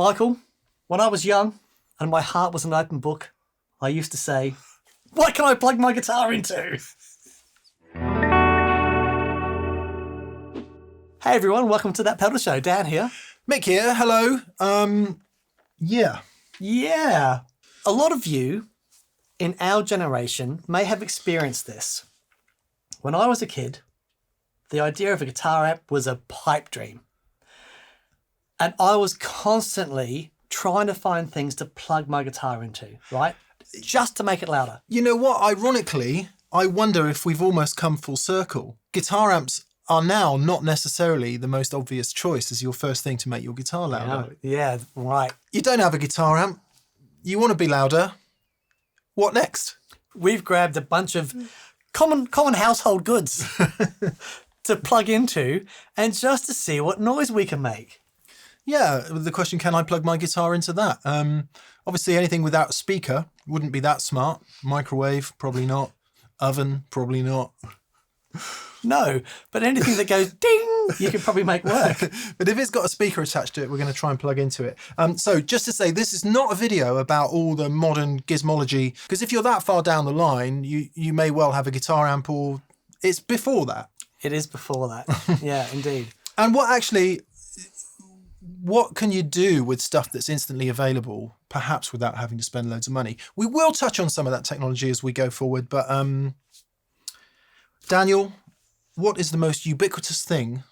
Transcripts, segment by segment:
Michael, when I was young and my heart was an open book, I used to say, what can I plug my guitar into? Hey everyone, welcome to That Pedal Show. Dan here. Mick here, hello. Yeah. A lot of you in our generation may have experienced this. When I was a kid, the idea of a guitar amp was a pipe dream. And I was constantly trying to find things to plug my guitar into, right? Just to make it louder. You know what? Ironically, I wonder if we've almost come full circle. Guitar amps are now not necessarily the most obvious choice as your first thing to make your guitar louder. Yeah, right. You don't have a guitar amp. You want to be louder. What next? We've grabbed a bunch of common household goods to plug into and just to see what noise we can make. Yeah, the question, can I plug my guitar into that? Obviously, anything without a speaker wouldn't be that smart. Microwave, probably not. Oven, probably not. No, but anything that goes ding, you can probably make work. But if it's got a speaker attached to it, we're going to try and plug into it. So just to say, this is not a video about all the modern gizmology, because if you're that far down the line, you may well have a guitar amp, or it's before that. It is before that. Yeah, indeed. And what can you do with stuff that's instantly available, perhaps without having to spend loads of money? We will touch on some of that technology as we go forward, but Daniel, what is the most ubiquitous thing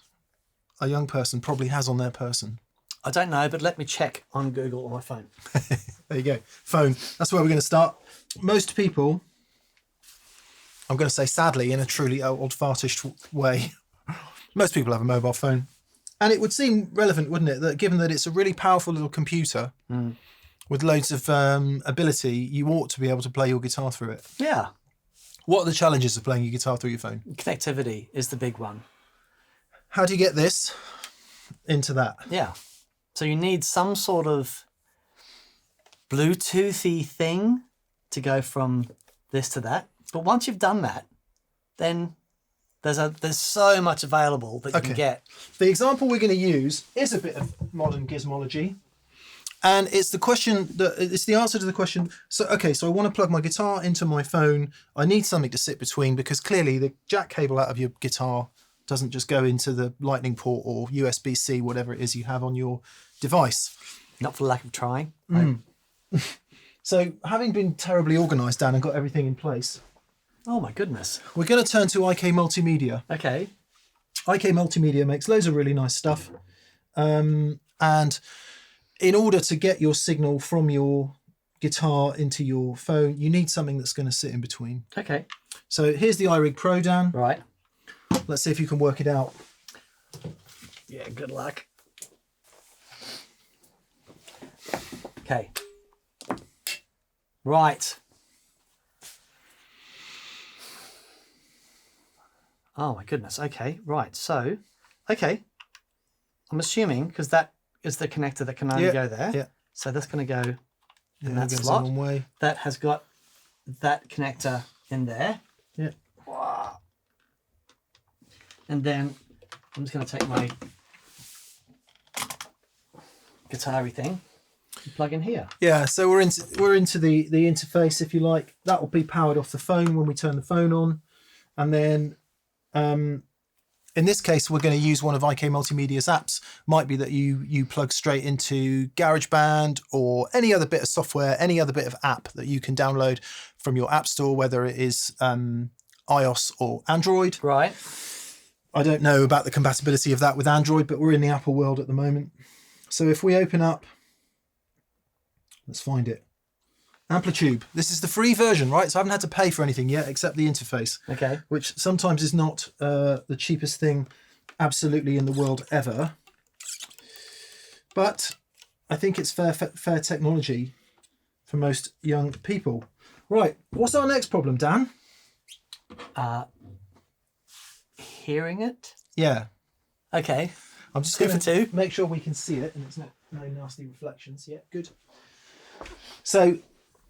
a young person probably has on their person? I don't know, but let me check on Google on my phone. There you go. Phone. That's where we're going to start. Most people, I'm going to say sadly, in a truly old-fartish way, most people have a mobile phone. And it would seem relevant, wouldn't it, that given that it's a really powerful little computer with loads of ability, you ought to be able to play your guitar through it. Yeah. What are the challenges of playing your guitar through your phone? Connectivity is the big one. How do you get this into that? Yeah. So you need some sort of Bluetoothy thing to go from this to that. But once you've done that, then there's so much available that you can get. The example we're going to use is a bit of modern gizmology. And it's the answer to the question. So I want to plug my guitar into my phone. I need something to sit between, because clearly the jack cable out of your guitar doesn't just go into the lightning port or USB-C, whatever it is you have on your device. Not for lack of trying. So having been terribly organised, Dan, and got everything in place, oh my goodness. we're going to turn to IK Multimedia. Okay. IK Multimedia makes loads of really nice stuff. And in order to get your signal from your guitar into your phone, you need something that's going to sit in between. Okay. So here's the iRig Pro, Dan. Right. Let's see if you can work it out. Yeah, good luck. Okay. Right. Oh my goodness. Okay. Right. So, okay. I'm assuming, because that is the connector that can only go there. Yeah. So that's going to go in that goes slot. a long way. That has got that connector in there. Yeah. Wow. And then I'm just going to take my guitar-y thing and plug in here. Yeah. So we're into the interface, if you like. That will be powered off the phone when we turn the phone on, and then in this case, we're going to use one of IK Multimedia's apps. Might be that you plug straight into GarageBand or any other bit of software, any other bit of app that you can download from your app store, whether it is iOS or Android. Right. I don't know about the compatibility of that with Android, but we're in the Apple world at the moment. So if we open up, let's find it. Amplitube. This is the free version, right? So I haven't had to pay for anything yet except the interface. Okay. Which sometimes is not the cheapest thing absolutely in the world ever. But I think it's fair technology for most young people. Right. What's our next problem, Dan? Hearing it? Yeah. Okay. I'm just going to make sure we can see it and it's not no nasty reflections. Yeah, good. So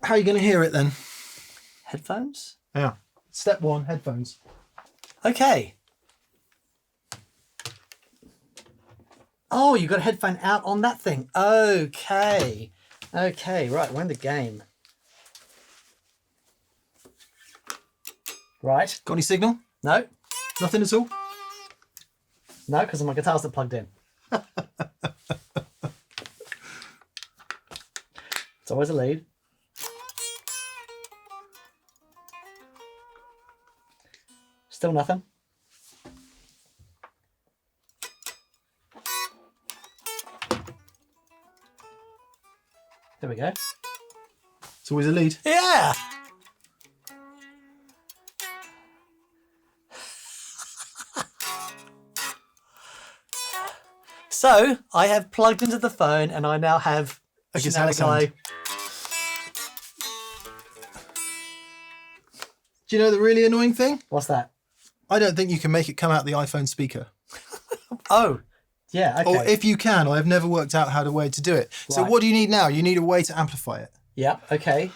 how are you going to hear it then? Headphones? Yeah. Step one, headphones. Okay. Oh, you got a headphone out on that thing. Okay. Okay, right, we're in the game. Right. Got any signal? No. Nothing at all? No, because my guitar's not plugged in. It's always a lead. Still nothing. There we go. It's always a lead. Yeah! So, I have plugged into the phone and I now have A guitar sound. Do you know the really annoying thing? What's that? I don't think you can make it come out the iPhone speaker. Oh, yeah, okay. Or if you can, I've never worked out how to way to do it. So Right. what do you need now? You need a way to amplify it. Yeah, okay.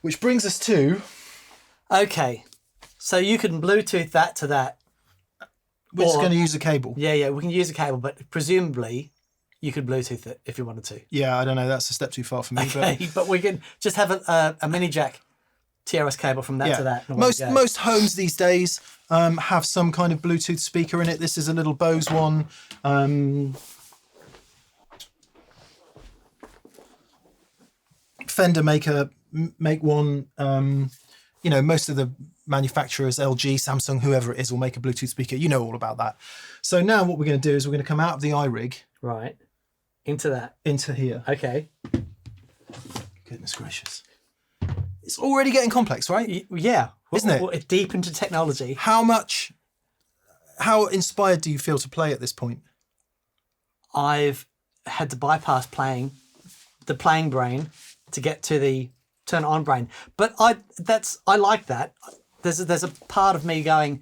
Which brings us to, Okay. So you can Bluetooth that to that. we're just Or- going to use a cable. Yeah, we can use a cable, but presumably you could Bluetooth it if you wanted to. Yeah, I don't know. That's a step too far for me. But Okay, but we can just have a mini jack TRS cable from that yeah, to that. and away we go. most homes these days have some kind of Bluetooth speaker in it. This is a little Bose one. Fender make one. You know, most of the manufacturers, LG, Samsung, whoever it is, will make a Bluetooth speaker. You know all about that. So now what we're going to do is we're going to come out of the iRig Right. Into that. into here. Okay. Goodness gracious. It's already getting complex, right? Yeah. Isn't it? We're deep into technology. How inspired do you feel to play at this point? I've had to bypass the playing brain to get to the turn on brain. But I like that. There's a part of me going,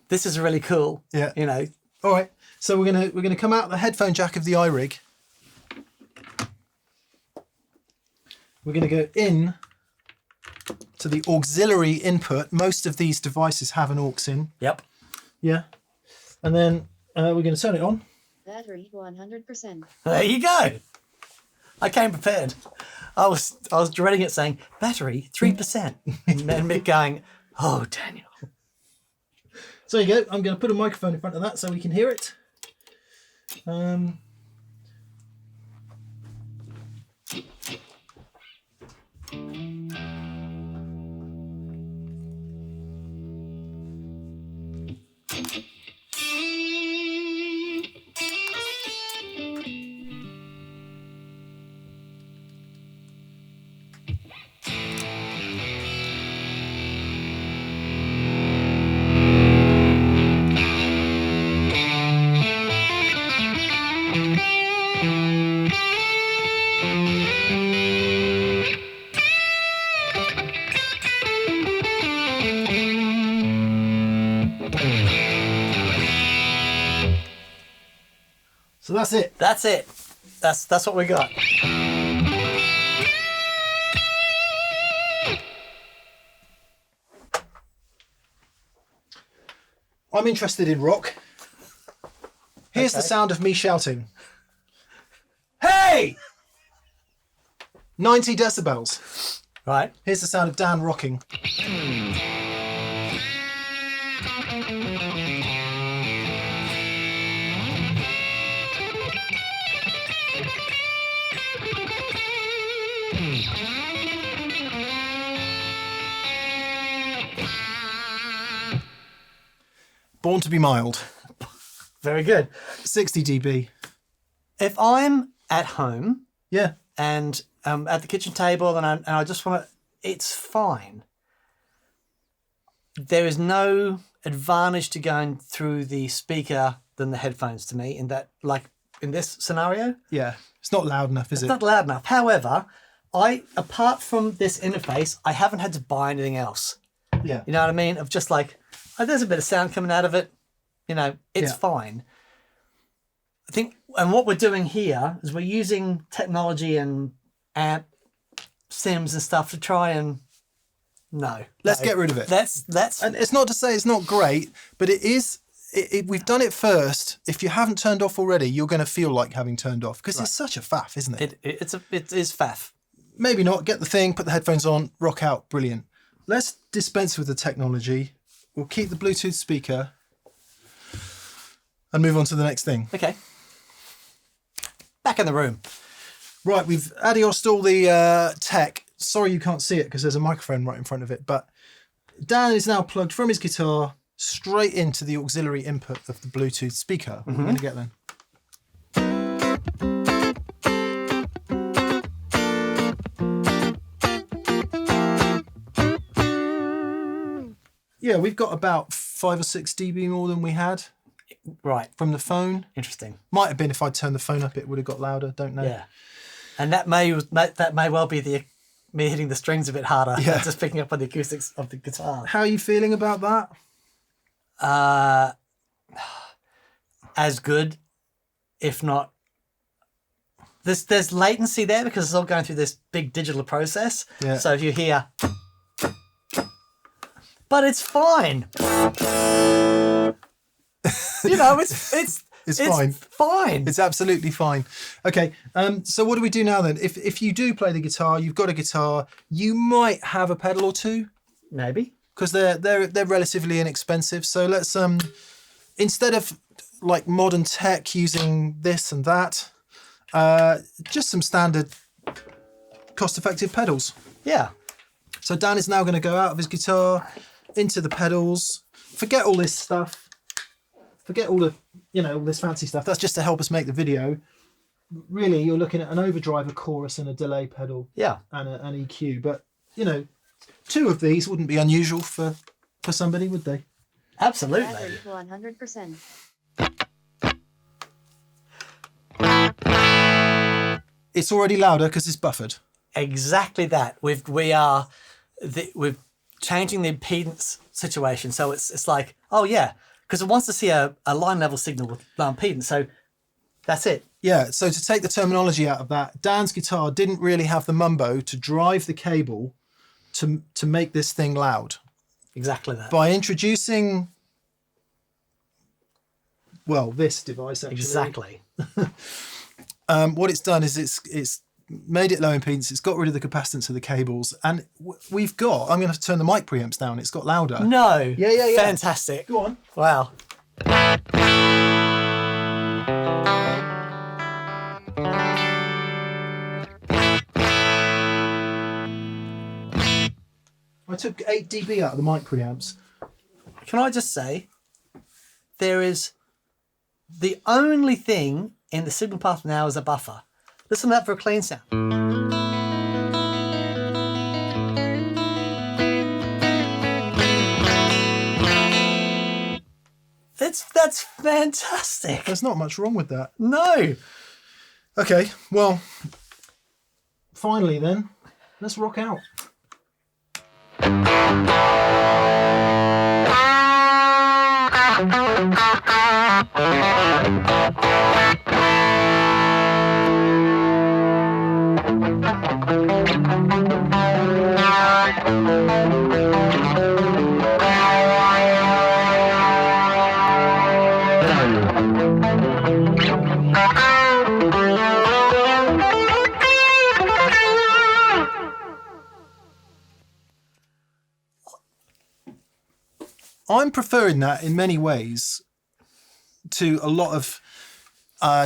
this is really cool. Yeah. You know. All right. So we're gonna come out the headphone jack of the iRig. We're gonna go in to the auxiliary input. Most of these devices have an aux in. Yep. Yeah. And then we're gonna turn it on. Battery 100%. There you go. I came prepared. I was dreading it saying battery 3%. And then Mick going, oh Daniel. So there you go. I'm gonna put a microphone in front of that so we can hear it. So that's it. That's it. That's what we got. I'm interested in rock. Here's the Okay. sound of me shouting. Hey! 90 decibels. Right. Here's the sound of Dan rocking. Born to be mild. Very good. 60 dB. If I'm at home Yeah. and at the kitchen table and I just want to, it's fine. There is no advantage to going through the speaker than the headphones to me in that, like in this scenario. Yeah. It's not loud enough, is It's it? not loud enough. However, apart from this interface, I haven't had to buy anything else. Yeah. You know what I mean? Of just like, oh, there's a bit of sound coming out of it. You know, it's Yeah. fine. I think, and what we're doing here is we're using technology and amp sims and stuff to try and Let's get rid of it. That's And it's not to say it's not great, but it is we've done it first. If you haven't turned off already, you're going to feel like having turned off because it's such a faff, isn't it? It is faff. Maybe not. Get the thing, put the headphones on, rock out. Brilliant. Let's dispense with the technology. We'll keep the Bluetooth speaker and move on to the next thing. Okay. Back in the room. Right, we've adiosed all the tech. Sorry you can't see it because there's a microphone right in front of it. But Dan is now plugged from his guitar straight into the auxiliary input of the Bluetooth speaker. What are we going to get then? Yeah, we've got about 5 or 6 dB more than we had Right. from the phone. Interesting. Might have been if I'd turned the phone up, it would have got louder. Don't know. Yeah. And that may well be me hitting the strings a bit harder. Yeah. Just picking up on the acoustics of the guitar. How are you feeling about that? As good, if not. There's latency there because it's all going through this big digital process. Yeah. So if you hear, but it's fine. You know, it's fine. Fine. It's absolutely fine. Okay, so what do we do now then? If you do play the guitar, you've got a guitar, you might have a pedal or two Maybe. because they're relatively inexpensive. So let's instead of like modern tech using this and that, just some standard cost-effective pedals. Yeah. So Dan is now going to go out of his guitar into the pedals. Forget all this stuff. Forget all the, all this fancy stuff. That's just to help us make the video. Really, you're looking at an overdrive, a chorus, and a delay pedal. Yeah. And an EQ. But, 2 of these wouldn't be unusual for somebody, would they? Absolutely. Battery 100%. It's already louder because it's buffered. Exactly that. We're changing the impedance situation. So it's like, oh yeah, because it wants to see a line level signal with low impedance. So that's it. Yeah, so to take the terminology out of that, Dan's guitar didn't really have the mumbo to drive the cable to make this thing loud. Exactly that. By introducing, this device actually. Exactly. What it's done is it's made it low impedance. It's got rid of the capacitance of the cables, and we've got. I'm going to have to turn the mic preamps down. It's got louder. No. Yeah. Fantastic. Go on. Wow. I took 8 dB out of the mic preamps. Can I just say, there is the only thing in the signal path now is a buffer. Listen to that for a clean sound. That's fantastic. There's not much wrong with that. No. Okay, well, finally then, let's rock out. I'm preferring that in many ways to a lot of,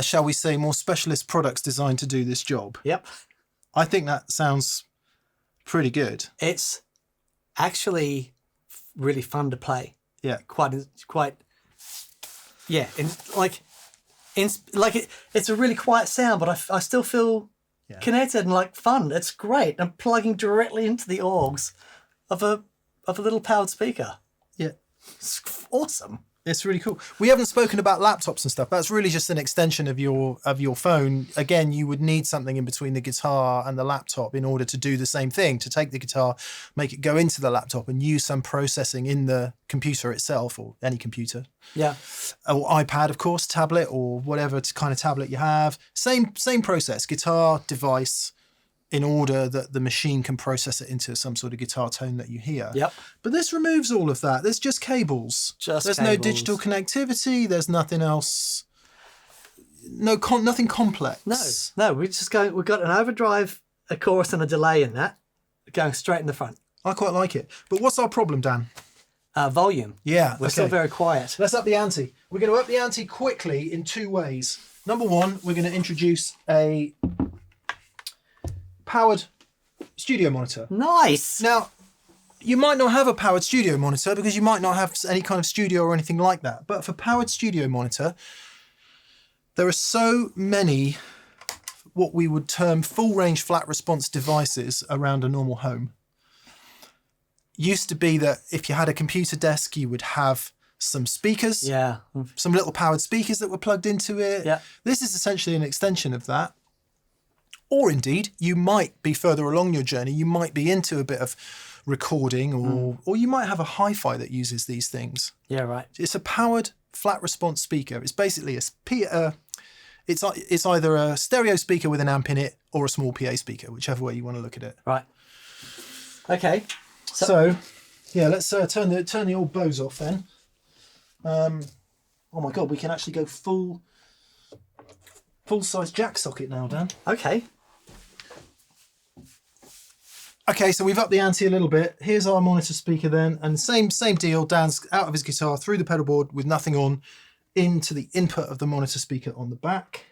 shall we say, more specialist products designed to do this job. Yep. I think that sounds pretty good. It's actually really fun to play. Yeah. Quite. Yeah. It's a really quiet sound, but I still feel connected and like fun. It's great. I'm plugging directly into the augs of a little powered speaker. Yeah. It's awesome. It's really cool. We haven't spoken about laptops and stuff. That's really just an extension of your phone. Again, you would need something in between the guitar and the laptop in order to do the same thing, to take the guitar, make it go into the laptop and use some processing in the computer itself, or any computer. Yeah. Or iPad, of course, tablet, or whatever kind of tablet you have. Same process, guitar, device, in order that the machine can process it into some sort of guitar tone that you hear. Yep. But this removes all of that. There's just cables. There's no digital connectivity. There's nothing else. Nothing complex. No. We've got an overdrive, a chorus, and a delay in that, going straight in the front. I quite like it. But what's our problem, Dan? Volume. Yeah. We're still very quiet. Let's up the ante. We're going to up the ante quickly in 2 ways. Number one, we're going to introduce a powered studio monitor. Nice. Now, you might not have a powered studio monitor because you might not have any kind of studio or anything like that. But for powered studio monitor, there are so many what we would term full range flat response devices around a normal home. Used to be that if you had a computer desk, you would have some speakers, some little powered speakers that were plugged into it. Yeah. This is essentially an extension of that. Or indeed, you might be further along your journey. You might be into a bit of recording, or you might have a hi-fi that uses these things. Yeah, right. It's a powered flat response speaker. It's basically it's either a stereo speaker with an amp in it or a small PA speaker, whichever way you want to look at it. Right. Okay. So yeah, let's turn the old bows off then. Oh my God, we can actually go full size jack socket now, Dan. Okay. Okay, so we've upped the ante a little bit. Here's our monitor speaker then, and same deal. Dan's out of his guitar through the pedal board with nothing on into the input of the monitor speaker on the back.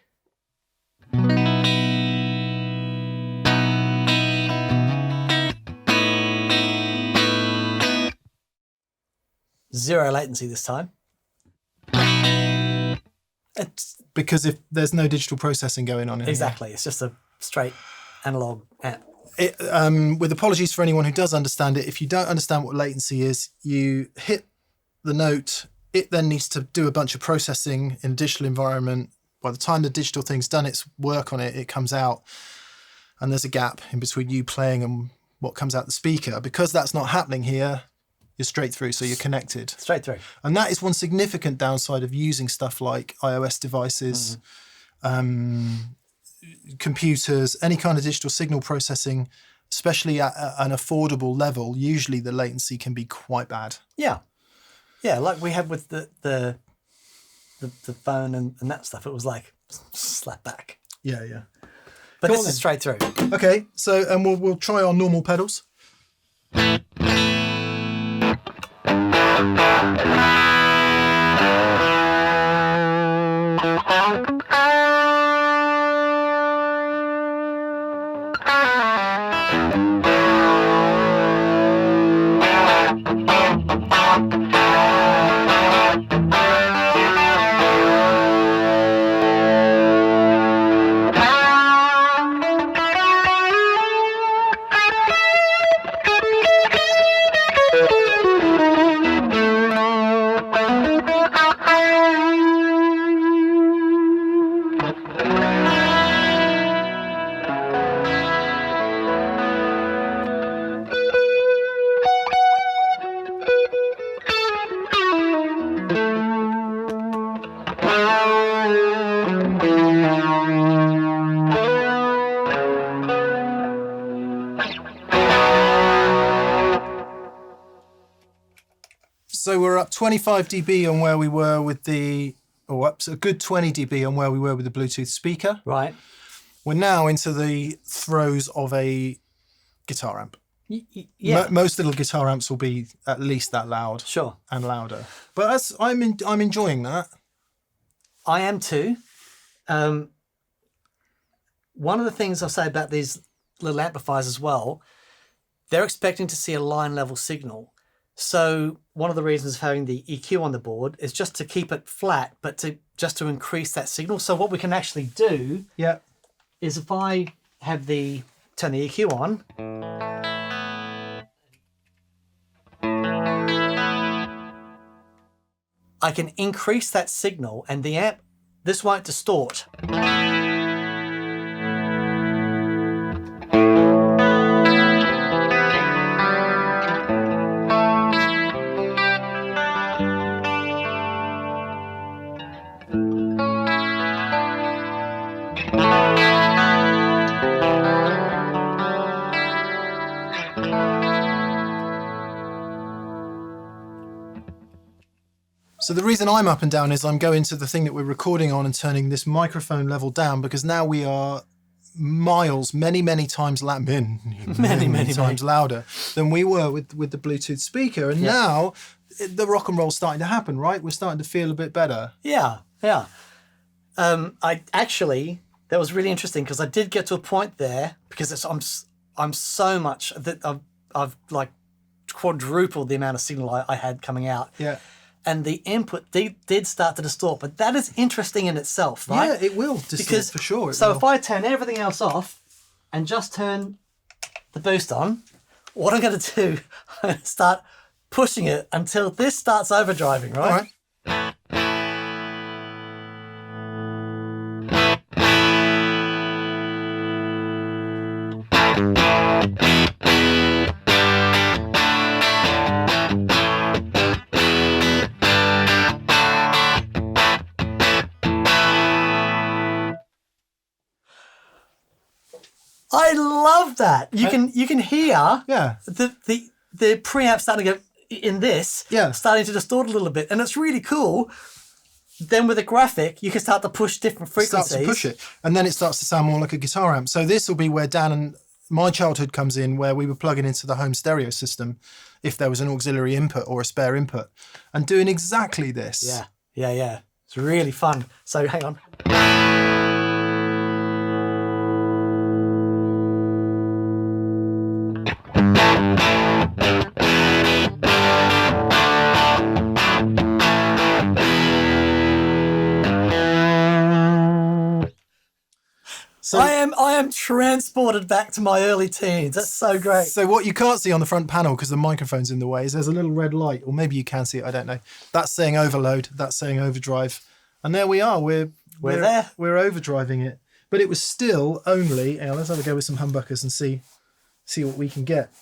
Zero latency this time. It's because if there's no digital processing going on in Exactly. It's just a straight analog amp. With apologies for anyone who does understand it, if you don't understand what latency is, you hit the note, it then needs to do a bunch of processing in a digital environment. By the time the digital thing's done its work on it, it comes out, and there's a gap in between you playing and what comes out the speaker. Because that's not happening here, you're straight through, so you're connected. Straight through. And that is one significant downside of using stuff like iOS devices, computers, any kind of digital signal processing, especially at an affordable level. Usually the latency can be quite bad. Yeah. Yeah, like we had with the phone and that stuff. It was like slap back. Yeah, yeah. But this is straight through. Okay, so and we'll try our normal pedals. So we're up 25 dB on where we were with the, or up a good 20 dB on where we were with the Bluetooth speaker. Right. We're now into the throes of a guitar amp. Yeah. Most little guitar amps will be at least that loud. Sure. And louder. But I'm enjoying that. I am too. One of the things I'll say about these little amplifiers as well, they're expecting to see a line level signal. So one of the reasons of having the EQ on the board is just to keep it flat, but just to increase that signal. So what we can actually do is if I have turn the EQ on, I can increase that signal and the amp, this won't distort. So the reason I'm up and down is I'm going to the thing that we're recording on and turning this microphone level down, because now we are miles, many times many times louder than we were with the Bluetooth speaker. And now the rock and roll's starting to happen, right? We're starting to feel a bit better. Yeah. I actually, that was really interesting because I did get to a point there because I'm so much that I've like quadrupled the amount of signal I had coming out. Yeah. And the input did start to distort, but that is interesting in itself, right? Yeah, it will distort for sure. So if I turn everything else off and just turn the boost on, what I'm going to do, I'm going to start pushing it until this starts overdriving, right? All right. I love that. You can hear Yeah. the preamp starting to go in this, starting to distort a little bit, and it's really cool. Then with a graphic, you can start to push different frequencies. Start to push it, and then it starts to sound more like a guitar amp. So this will be where Dan and my childhood comes in, where we were plugging into the home stereo system if there was an auxiliary input or a spare input, and doing exactly this. Yeah. It's really fun. So hang on. So I am transported back to my early teens. That's so great. So what you can't see on the front panel, because the microphone's in the way, is there's a little red light, or maybe you can see it, I don't know. That's saying overload, that's saying overdrive. And there we are, we're there. We're overdriving it. But it was still only, let's have a go with some humbuckers and see what we can get.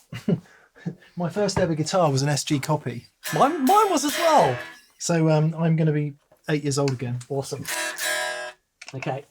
My first ever guitar was an SG copy. Mine was as well. So I'm going to be 8 years old again. Awesome. Okay.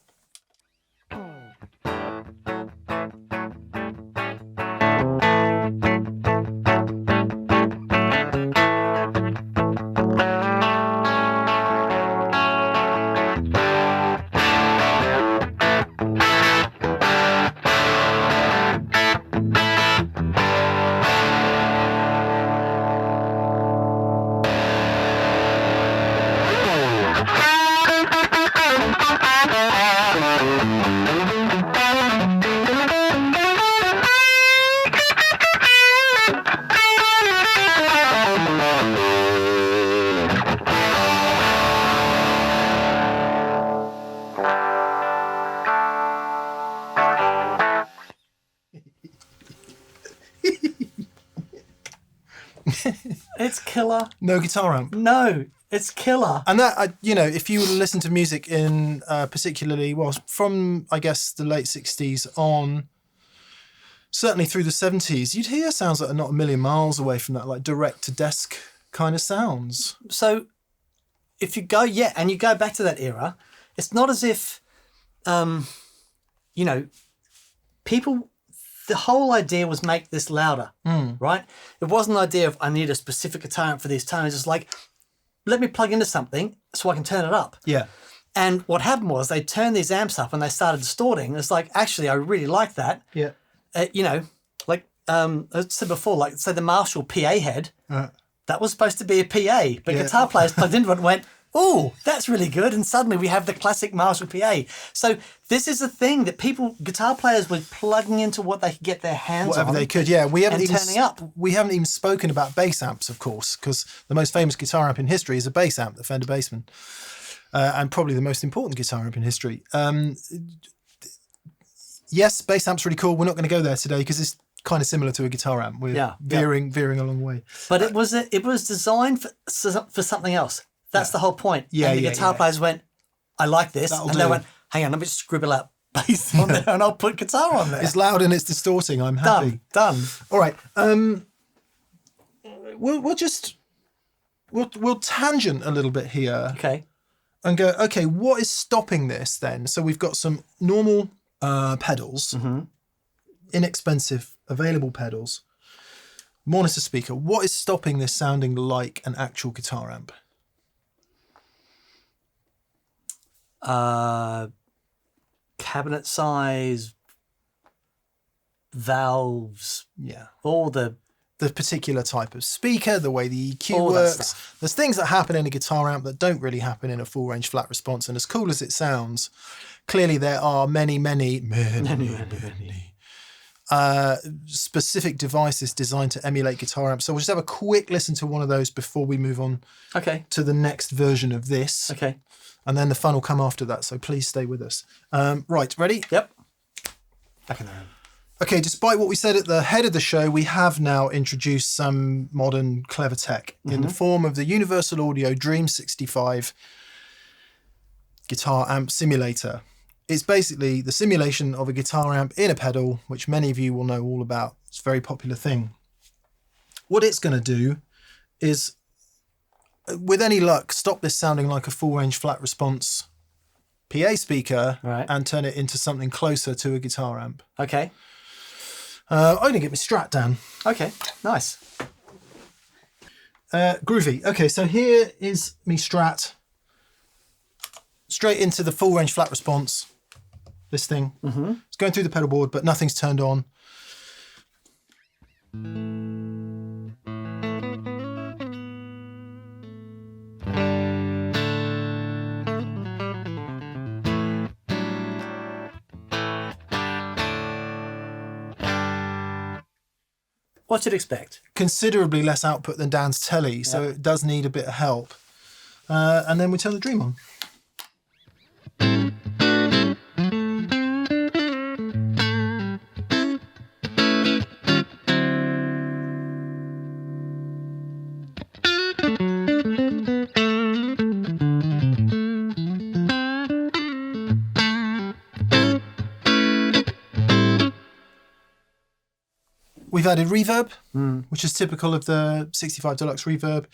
It's killer. No guitar amp. No, it's killer. And that, if you listen to music in particularly, from, I guess, the late 60s on, certainly through the 70s, you'd hear sounds that are not a million miles away from that, like direct-to-desk kind of sounds. So if you go, and you go back to that era, it's not as if, people... The whole idea was make this louder, right? It wasn't an idea of I need a specific guitar amp for these tones. It's like, let me plug into something so I can turn it up. Yeah. And what happened was they turned these amps up and they started distorting. It's like, actually, I really like that. Yeah. Like I said before, like say the Marshall PA head, that was supposed to be a PA, but guitar players plugged into it and went, oh, that's really good. And suddenly we have the classic Marshall PA. So this is a thing that guitar players were plugging into what they could get their hands on. Whatever they could, yeah. We haven't turning up. We haven't even spoken about bass amps, of course, because the most famous guitar amp in history is a bass amp, the Fender Bassman, and probably the most important guitar amp in history. Yes, bass amp's really cool. We're not going to go there today because it's kind of similar to a guitar amp. We're veering a long way. But it was designed for something else. That's the whole point. Yeah, and the guitar players went, I like this. They went, hang on, let me just scribble out bass on there and I'll put guitar on there. It's loud and it's distorting. I'm happy. Done. All right. We'll tangent a little bit here. Okay. And go, okay, what is stopping this then? So we've got some normal pedals, inexpensive, available pedals, monitor speaker. What is stopping this sounding like an actual guitar amp? cabinet size, valves, Yeah. all the particular type of speaker, the way the EQ All that works. stuff. There's things that happen in a guitar amp that don't really happen in a full range flat response. And as cool as it sounds, clearly there are many specific devices designed to emulate guitar amps. So we'll just have a quick listen to one of those before we move on Okay. to the next version of this. Okay. And then the fun will come after that. So please stay with us. Right, ready? Yep. Back in the room. Okay, despite what we said at the head of the show, we have now introduced some modern clever tech in the form of the Universal Audio Dream 65 guitar amp simulator. It's basically the simulation of a guitar amp in a pedal, which many of you will know all about. It's a very popular thing. What it's going to do is, with any luck, stop this sounding like a full range flat response PA speaker and turn it into something closer to a guitar amp. Okay. I'm going to get my Strat down. Okay. Nice. Groovy. Okay, so here is me Strat. Straight into the full range flat response. This thing. It's going through the pedal board, but nothing's turned on. What you'd expect. Considerably less output than Dan's telly, so it does need a bit of help. And then we turn the Dream on. We've added reverb, which is typical of the 65 Deluxe Reverb.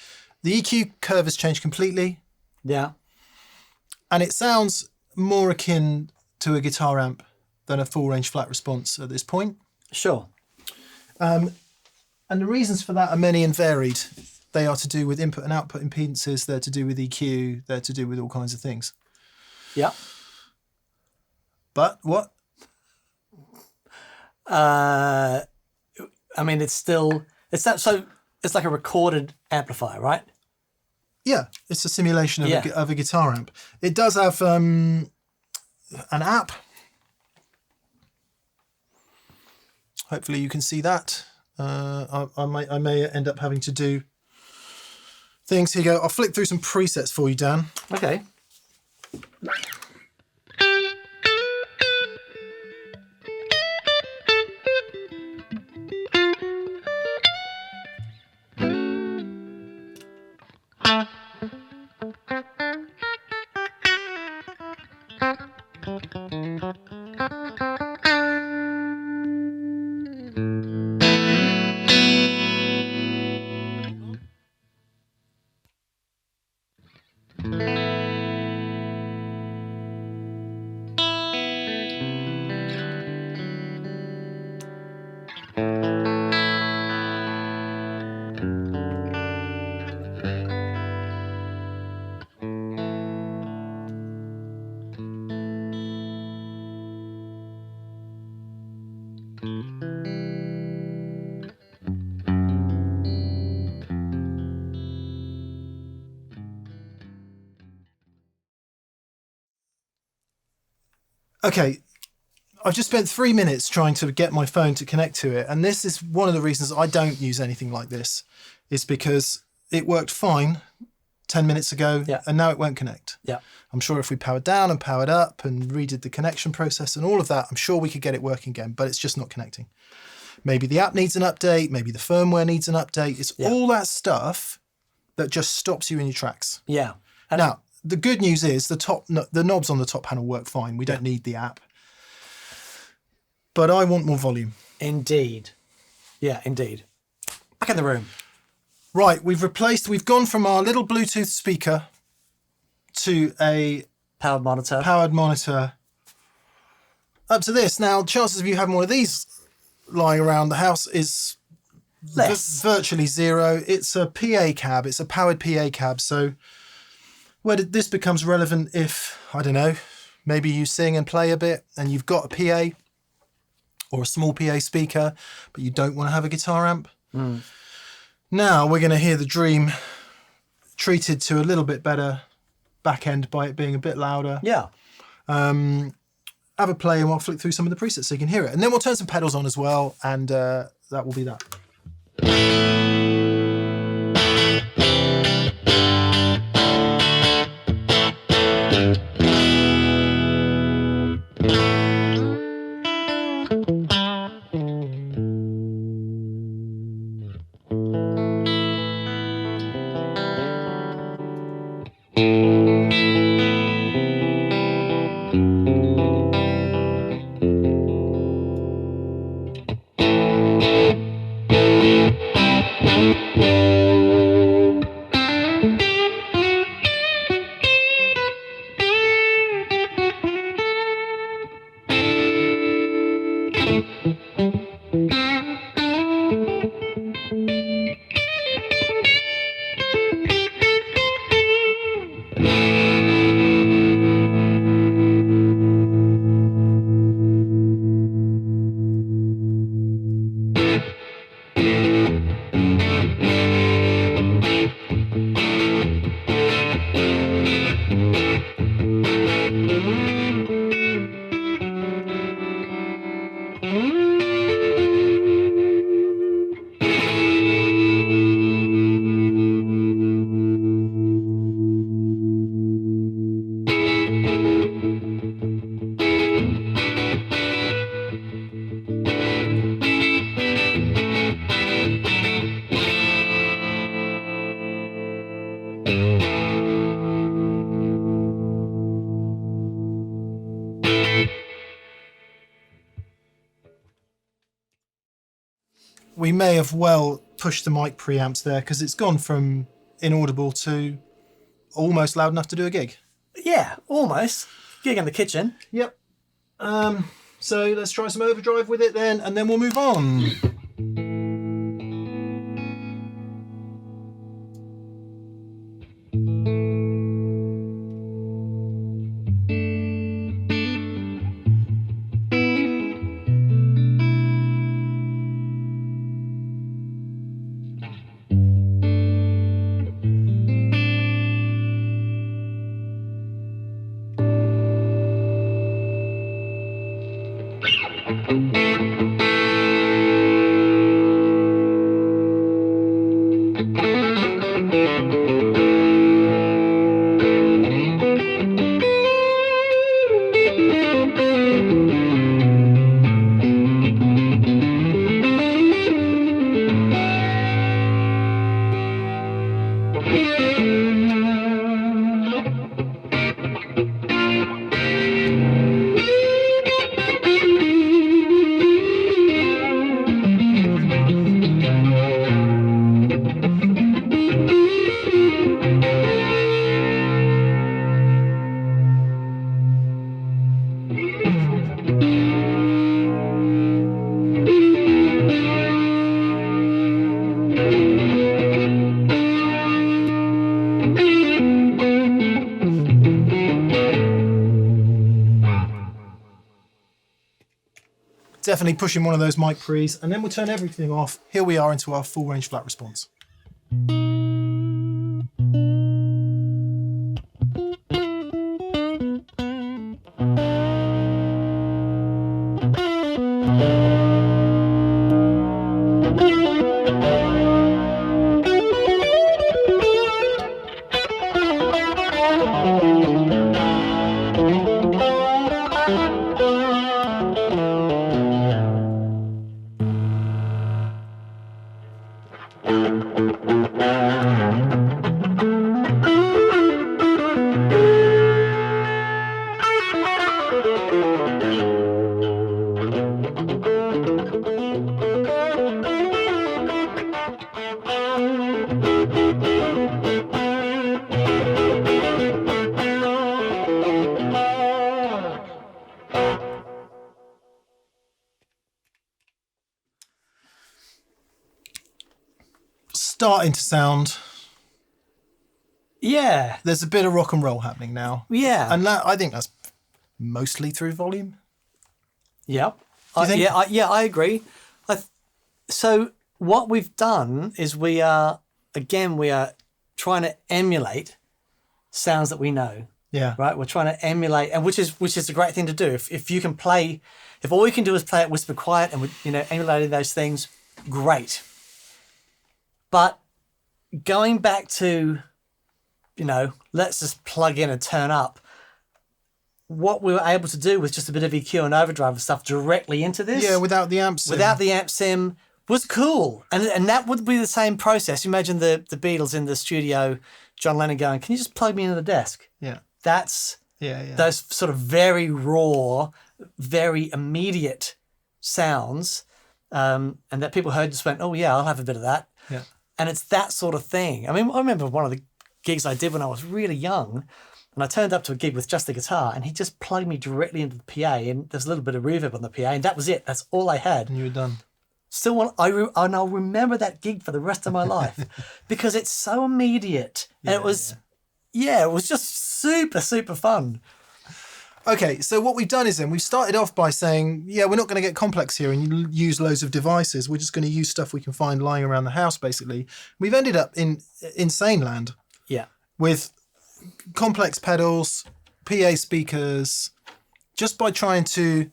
The EQ curve has changed completely. Yeah. And it sounds more akin to a guitar amp than a full range flat response at this point. Sure. And the reasons for that are many and varied. They are to do with input and output impedances. They're to do with EQ. They're to do with all kinds of things. Yeah. But what? I mean, it's like a recorded amplifier, right? Yeah, it's a simulation of a guitar amp. It does have an app. Hopefully you can see that. I may end up having to do things. Here you go. I'll flick through some presets for you, Dan. Okay. Okay, I've just spent 3 minutes trying to get my phone to connect to it, and this is one of the reasons I don't use anything like this, is because it worked fine 10 minutes ago, and now it won't connect. Yeah. I'm sure if we powered down and powered up and redid the connection process and all of that, I'm sure we could get it working again, but it's just not connecting. Maybe the app needs an update, maybe the firmware needs an update. It's all that stuff that just stops you in your tracks. Yeah. And now, the good news is the knobs on the top panel work fine. We don't need the app. But I want more volume. Indeed. Yeah, indeed. Back in the room. Right, we've gone from our little Bluetooth speaker to a powered monitor up to this. Now, chances of you having one of these lying around the house is less. Virtually zero. It's a PA cab. It's a powered PA cab. So Where this becomes relevant if, I don't know, maybe you sing and play a bit and you've got a PA or a small PA speaker, but you don't want to have a guitar amp. Now we're going to hear the Dream treated to a little bit better back end by it being a bit louder. Yeah. Have a play and we'll flick through some of the presets so you can hear it. And then we'll turn some pedals on as well, and that will be that. We may have well pushed the mic preamps there because it's gone from inaudible to almost loud enough to do a gig. Yeah, almost. Gig in the kitchen. Yep. So let's try some overdrive with it then, and then we'll move on. Definitely pushing one of those mic pre's, and then we'll turn everything off. Here we are into our full range flat response. Starting to sound Yeah. There's a bit of rock and roll happening now. Yeah. And I think that's mostly through volume. Yep. Do you think? I agree. So what we've done is we are trying to emulate sounds that we know. Yeah. Right. We're trying to emulate, and which is a great thing to do. If you can play, if all we can do is play it whisper quiet, and we're emulating those things, great. But going back to, let's just plug in and turn up. What we were able to do with just a bit of EQ and overdrive and stuff directly into this. Yeah, without the amp sim. Without the amp sim was cool. And that would be the same process. Imagine the Beatles in the studio, John Lennon going, "Can you just plug me into the desk?" Yeah. That's Yeah. those sort of very raw, very immediate sounds. And that people heard just went, "Oh yeah, I'll have a bit of that." Yeah. And it's that sort of thing. I mean, I remember one of the gigs I did when I was really young, and I turned up to a gig with just the guitar, and he just plugged me directly into the PA, and there's a little bit of reverb on the PA, and that was it. That's all I had. And you were done. Still, and I'll remember that gig for the rest of my life because it's so immediate, and it was just super, super fun. Okay, so what we've done is then we've started off by saying, yeah, we're not going to get complex here and use loads of devices. We're just going to use stuff we can find lying around the house, basically. We've ended up in insane land. Yeah. With complex pedals, PA speakers, just by trying to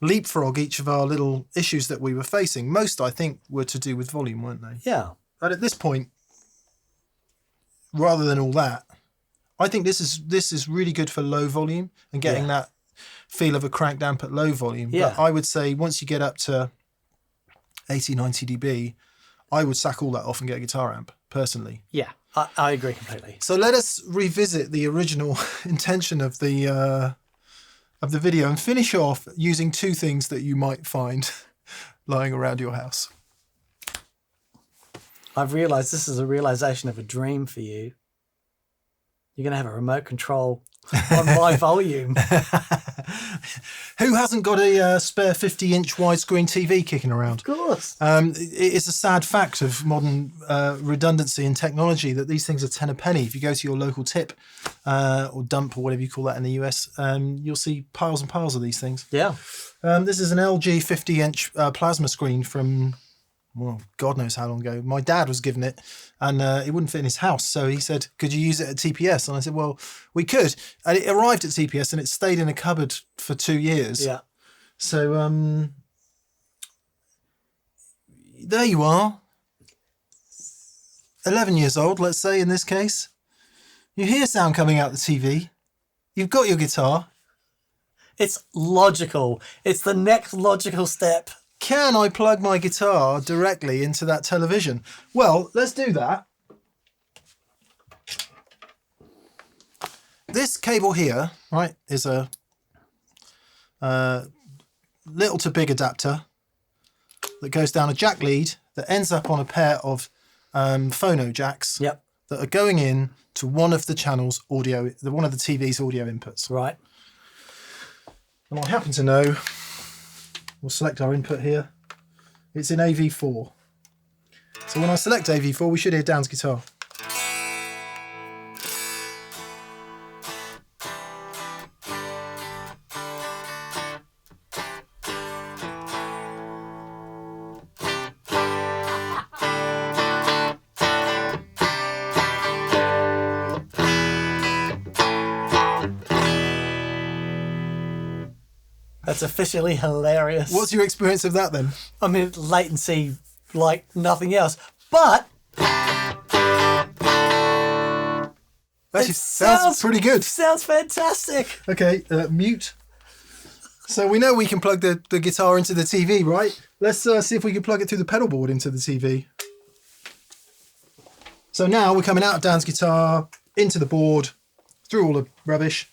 leapfrog each of our little issues that we were facing. Most, I think, were to do with volume, weren't they? Yeah. But at this point, rather than all that, I think this is really good for low volume and getting that feel of a cranked amp at low volume. Yeah. But I would say once you get up to 80, 90 dB, I would sack all that off and get a guitar amp, personally. Yeah, I agree completely. So let us revisit the original intention of the video and finish off using two things that you might find lying around your house. I've realised this is a realisation of a dream for you. You're going to have a remote control on my volume. Who hasn't got a spare 50-inch widescreen TV kicking around? Of course. It is a sad fact of modern redundancy and technology that these things are 10 a penny. If you go to your local tip or dump or whatever you call that in the US, you'll see piles and piles of these things. Yeah. This is an LG 50-inch plasma screen from, well, God knows how long ago. My dad was given it and it wouldn't fit in his house. So he said, could you use it at TPS? And I said, well, we could. And it arrived at TPS and it stayed in a cupboard for 2 years. Yeah. So there you are. 11 years old, let's say in this case. You hear sound coming out the TV. You've got your guitar. It's logical. It's the next logical step. Can I plug my guitar directly into that television? Well, let's do that. This cable here, right, is a little to big adapter that goes down a jack lead that ends up on a pair of phono jacks that are going in to one of the channel's audio, one of the TV's audio inputs. Right. And I happen to know, we'll select our input here. It's in AV4. So when I select AV4, we should hear Dan's guitar. That's officially hilarious. What's your experience of that then? I mean, latency like nothing else. But Actually, sounds pretty good. Sounds fantastic. Okay, mute. So we know we can plug the guitar into the TV, right? Let's see if we can plug it through the pedal board into the TV. So now we're coming out of Dan's guitar, into the board, through all the rubbish,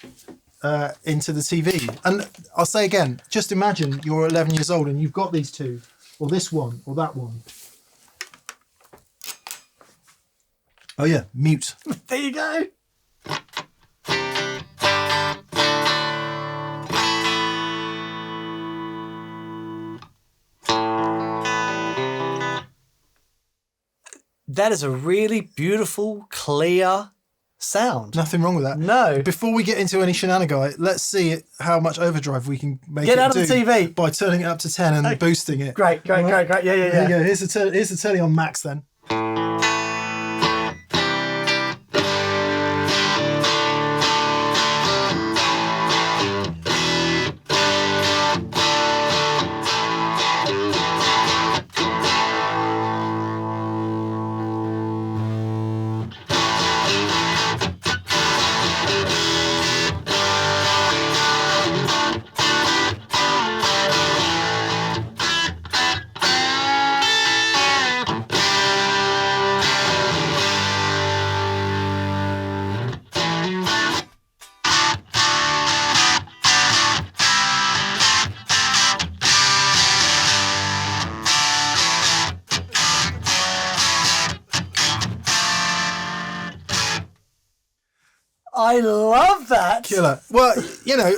into the TV. And I'll say again, just imagine you're 11 years old and you've got these two, or this one, or that one. Oh yeah, mute. There you go. That is a really beautiful, clear sound. Nothing wrong with that. No. Before we get into any shenanigan, let's see how much overdrive we can make Get it out of the do TV. by turning it up to 10 and boosting it. Great. Yeah. There you go. Here's the telly on max then. I love that. Killer. Well, you know,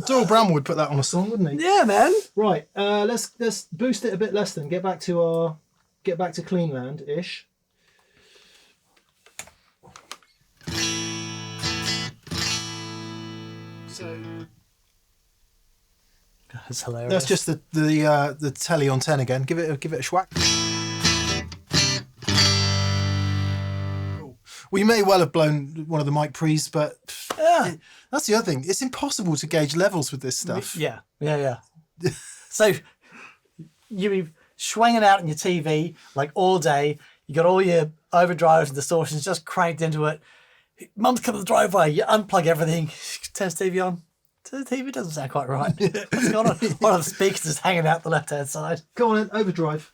Doyle Brown would put that on a song, wouldn't he? Yeah, man. Right. Let's boost it a bit less then. Get back to Cleanland ish. So That's hilarious. that's just the telly on 10 again. Give it a schwack. Cool. We may well have blown one of the mic pre's, but that's the other thing. It's impossible to gauge levels with this stuff. Yeah. So you be swinging out on your TV like all day. You got all your overdrives and distortions just cranked into it. Mum's come to the driveway. You unplug everything. Turn the TV on. The TV doesn't sound quite right. What's going on? One of the speakers is hanging out the left-hand side. Go on, then, overdrive.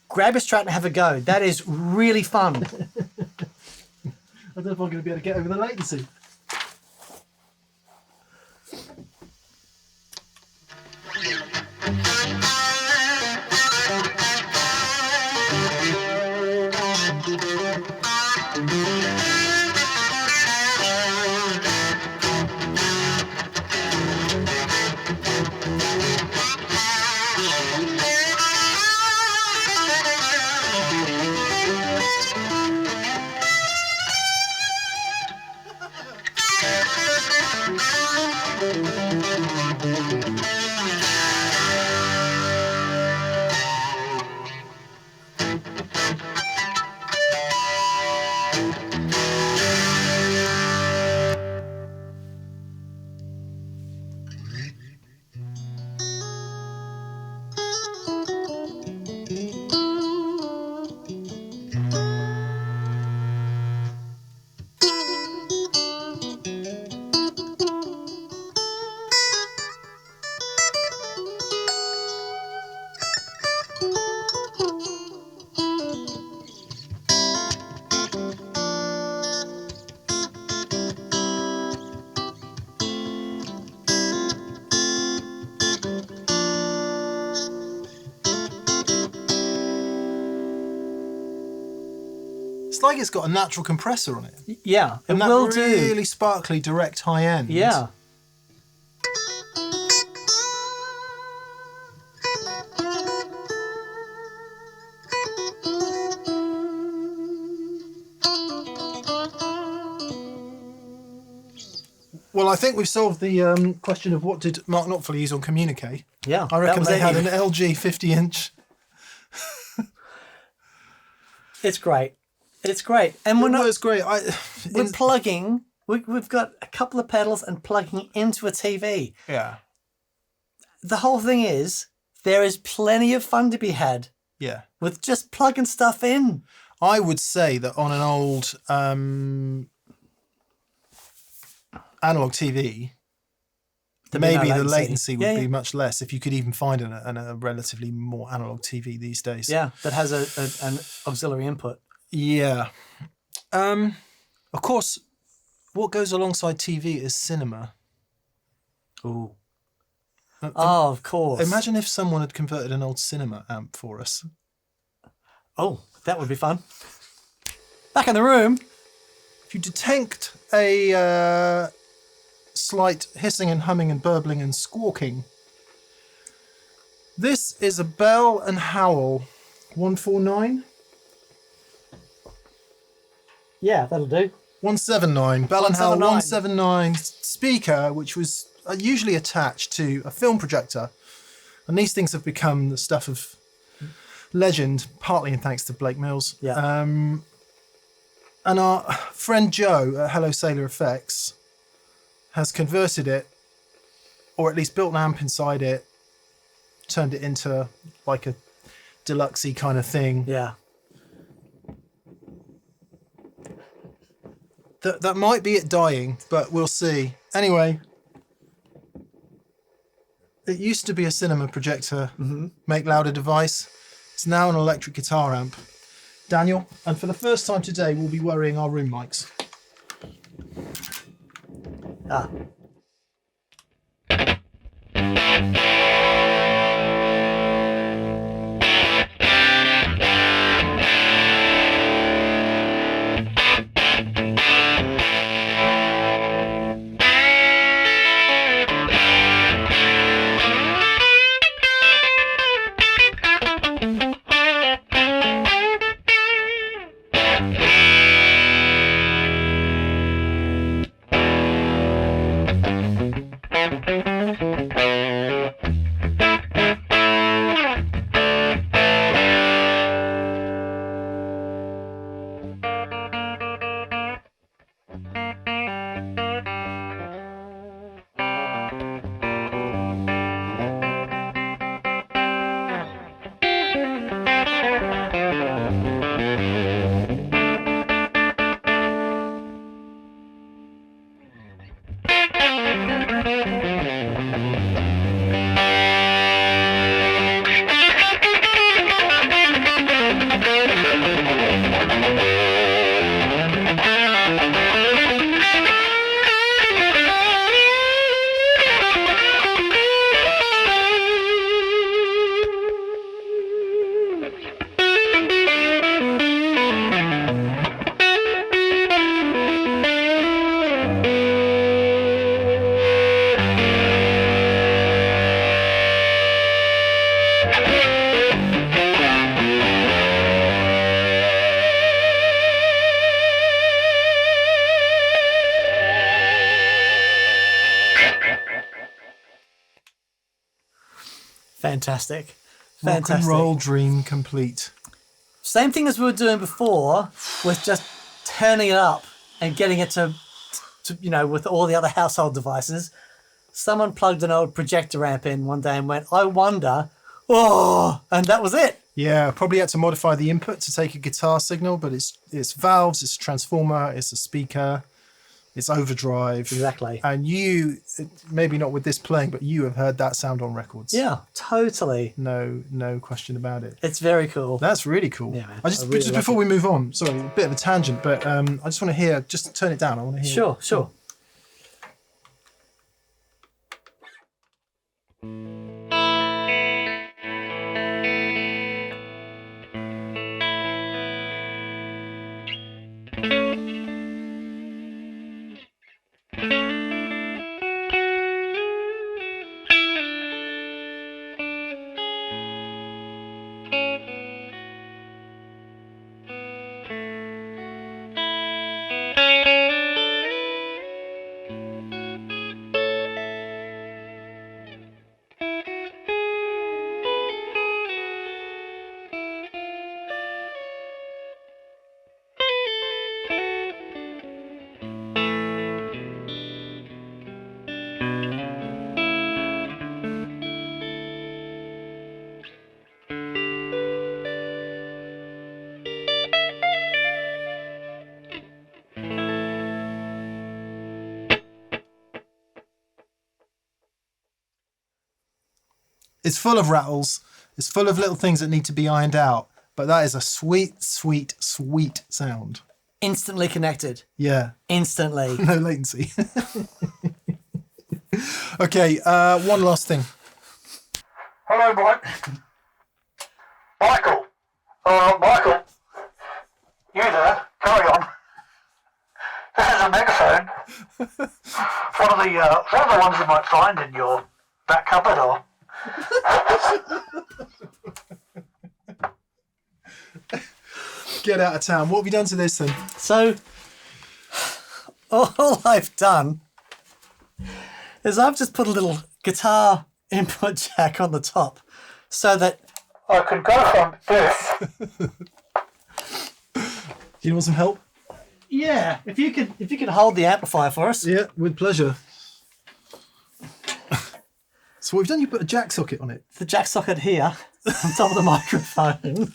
Grab your strat and have a go. That is really fun. I don't know if I'm going to be able to get over the latency. It's like it's got a natural compressor on it. Yeah, it And that will really do. sparkly, direct high end. Yeah. Well, I think we've solved the question of what did Mark Knopfler use on Communique. Yeah. I that reckon was they it. had an LG 50-inch. It's great. It's great. And we're It not was great. we're plugging. We've got a couple of pedals and plugging into a TV. Yeah. The whole thing is there is plenty of fun to be had Yeah. with just plugging stuff in. I would say that on an old analog TV, There'd be no maybe the latency would Yeah, be yeah. much less if you could even find a relatively more analog TV these days. Yeah, that has an auxiliary input. Yeah. Of course, what goes alongside TV is cinema. Ooh. Oh, of course. Imagine if someone had converted an old cinema amp for us. Oh, that would be fun. Back in the room. If you detect a slight hissing and humming and burbling and squawking, this is a Bell and Howell 149. Yeah, that'll do. 179. Bell and Howell 179. 179 speaker, which was usually attached to a film projector. And these things have become the stuff of legend, partly thanks to Blake Mills. Yeah. And our friend Joe at Hello Sailor Effects has converted it, or at least built an amp inside it, turned it into like a deluxe-y kind of thing. Yeah. That might be it dying, but we'll see. Anyway, it used to be a cinema projector, make louder device. It's now an electric guitar amp. Daniel, and for the first time today, we'll be worrying our room mics. Ah. Fantastic. Rock and roll dream complete. Same thing as we were doing before, with just turning it up and getting it to with all the other household devices. Someone plugged an old projector amp in one day and went, I wonder, and that was it. Yeah, probably had to modify the input to take a guitar signal, but it's valves, it's a transformer, it's a speaker, it's overdrive. Exactly. And you, maybe not with this playing, but you have heard that sound on records. Yeah, totally. No question about it. It's very cool. That's really cool. Yeah, man. Just I really before like we move on, sorry, a bit of a tangent, but I just want to hear, just turn it down. I want to hear. Sure. It's full of rattles. It's full of little things that need to be ironed out. But that is a sweet, sweet, sweet sound. Instantly connected. Yeah. Instantly. No latency. Okay, one last thing. Hello, Mike. Michael. Michael. You there? Carry on. This is a megaphone. One of the ones you might find in your back cupboard or... Get out of town. What have you done to this then? So, all I've done is I've just put a little guitar input jack on the top so that I can go from this. Do you want some help? yeah, if you could hold the amplifier for us. Yeah, with pleasure. So what we've done, you put a jack socket on it. The jack socket here on top of the microphone.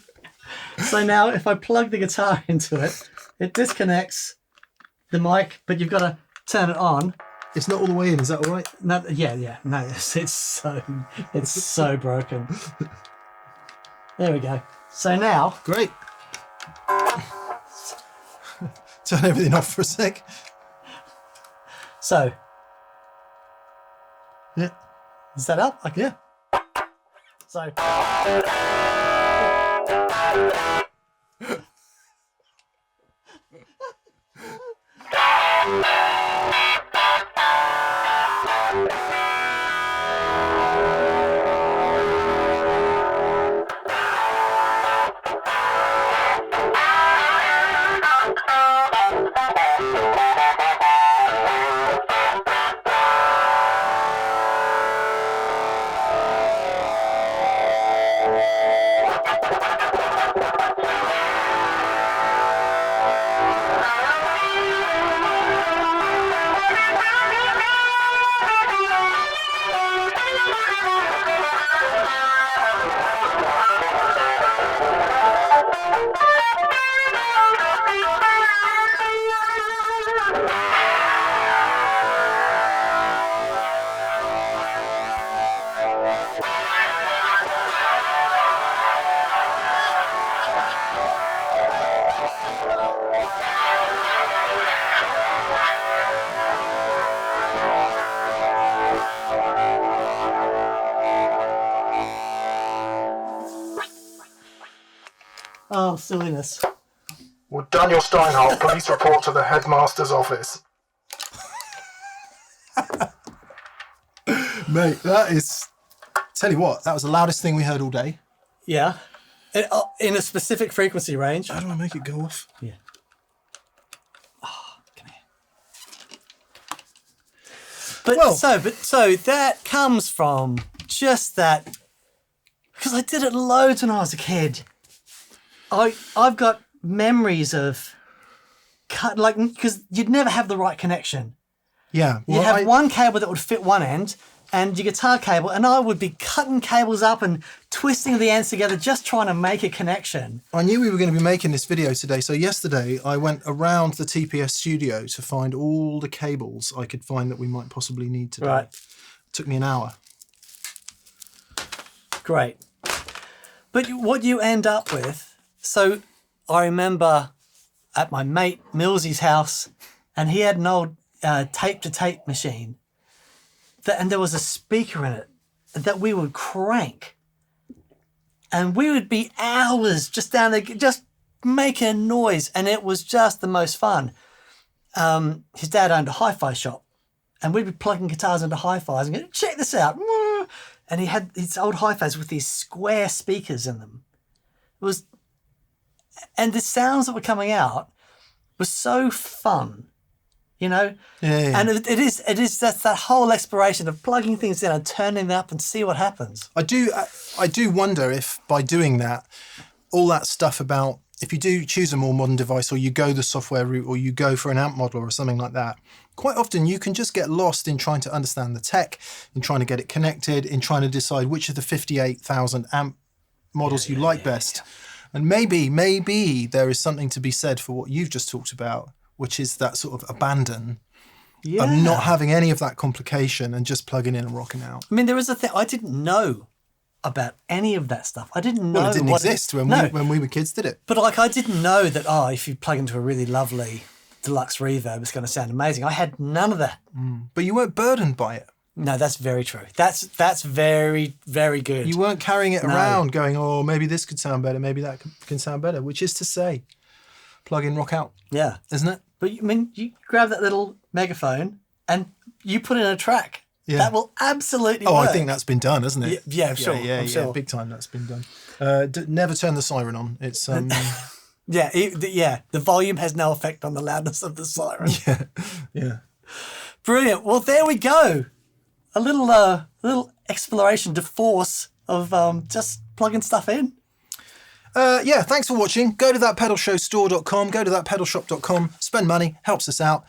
So now if I plug the guitar into it, it disconnects the mic, but you've got to turn it on. It's not all the way in, is that all right? No, yeah, no, it's so broken. There we go. So now, Great. Turn everything off for a sec. so Yeah. is that up? Okay. Yeah. So oh, silliness. Would Daniel Steinhardt please report to the headmaster's office? Mate, that is... Tell you what, that was the loudest thing we heard all day. Yeah. In a specific frequency range. How do I make it go off? Yeah. Oh, come here. But so that comes from just that, because I did it loads when I was a kid. I've got memories of because you'd never have the right connection. Yeah. You'd have one cable that would fit one end and your guitar cable, and I would be cutting cables up and twisting the ends together just trying to make a connection. I knew we were going to be making this video today, so yesterday I went around the TPS studio to find all the cables I could find that we might possibly need today. Right. It took me an hour. Great. But what you end up with, so I remember at my mate Millsy's house, and he had an old tape-to-tape machine, and there was a speaker in it that we would crank. And we would be hours just down there, just making noise, and it was just the most fun. His dad owned a hi-fi shop, and we'd be plugging guitars into hi-fis and go, check this out. And he had these old hi-fis with these square speakers in them. And the sounds that were coming out were so fun, you know? Yeah. And it is that's that whole exploration of plugging things in and turning them up and see what happens. I do wonder if by doing that, all that stuff about if you do choose a more modern device or you go the software route or you go for an amp model or something like that, quite often you can just get lost in trying to understand the tech, in trying to get it connected, in trying to decide which of the 58,000 amp models you like best. And maybe there is something to be said for what you've just talked about, which is that sort of abandon Yeah. of not having any of that complication and just plugging in and rocking out. I mean, there was a thing I didn't know about any of that stuff. I didn't know. Well, it didn't what exist No. when we were kids, did it? But like, I didn't know that, if you plug into a really lovely deluxe reverb, it's going to sound amazing. I had none of that. But you weren't burdened by it. No, that's very true. That's very, very good. You weren't carrying it around going, oh, maybe this could sound better, maybe that can sound better, which is to say, plug in, rock out. Yeah. Isn't it? But you grab that little megaphone and you put in a track. Yeah. That will absolutely Oh, work. I think that's been done, hasn't it? Yeah, sure. Yeah, I'm sure. big time that's been done. Never turn the siren on. It's Yeah, the volume has no effect on the loudness of the siren. yeah. Brilliant. Well, there we go. A little exploration de force of just plugging stuff in. Thanks for watching. Go to thatpedalshowstore.com, go to thatpedalshop.com, spend money, helps us out,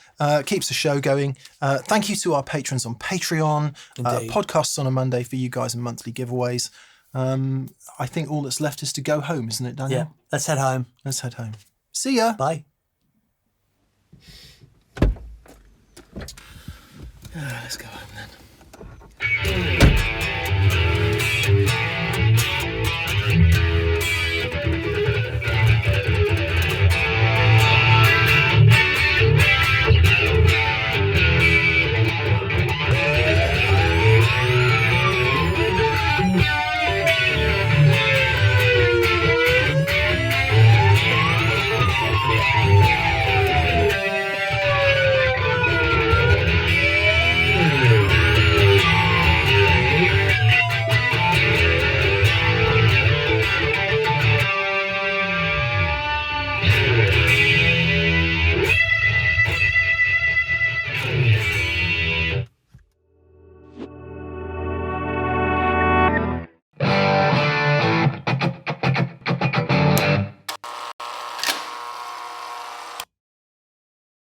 keeps the show going. Thank you to our patrons on Patreon, podcasts on a Monday for you guys and monthly giveaways. I think all that's left is to go home, isn't it, Daniel? Yeah, let's head home. Let's head home. See ya. Bye. Let's go home then.